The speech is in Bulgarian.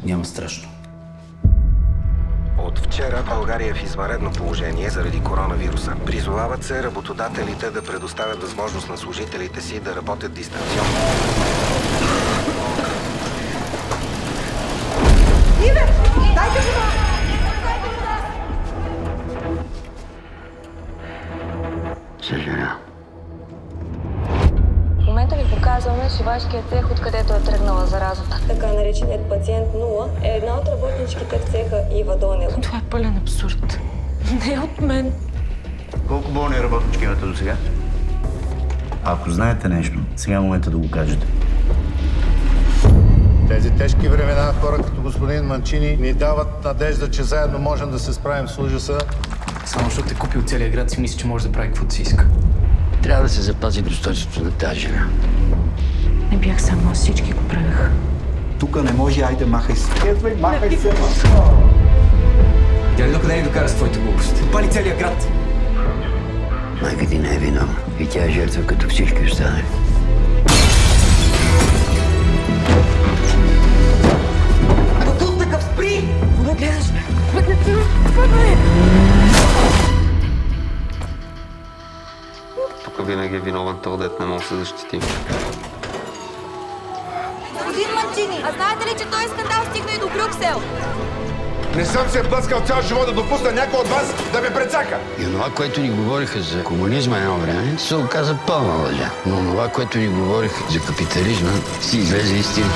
Няма страшно. От вчера България е в извънредно положение заради коронавируса. Призовават се работодателите да предоставят възможност на служителите си да работят дистанционно. Иве! Дайте го! Съжалявам. В момента ви показваме шивашкия цех, откъдето е тръгнала заразата. Така нареченият пациент 0 е една от работничките в цеха Ива Донева. Това е пълен абсурд. Не от мен. Колко болни работнички имате до сега? Ако знаете нещо, сега е момента да го кажете. Тези тежки времена хора като господин Манчини ни дават надежда, че заедно можем да се справим с ужаса. Само защото е купил целия град, си мисли, че може да прави каквото си иска. Трябва да се запази достойнството на тази жена. Не бях сама, всички го правеха. Тук не може, айде, махай се. Следвай, махай се, Видя ли докъде ни докара с твоите глупости? Опали целия град. Майка ти не е виновна. И тя е жертва като всички останали. Бутул такъв, спри! Кога гледаш? Тук винаги е виновен този, дет не може да се защити. Господин Манчини, а знаете ли, че този скандал стигна и до Брюксел? Не съм се блъскал цял живот да допусна някой от вас да ме прецака. И онова, което ни говориха за комунизма едно време, се оказа пълна лъжа. Но онова, което ни говориха за капитализма, си излезе истина.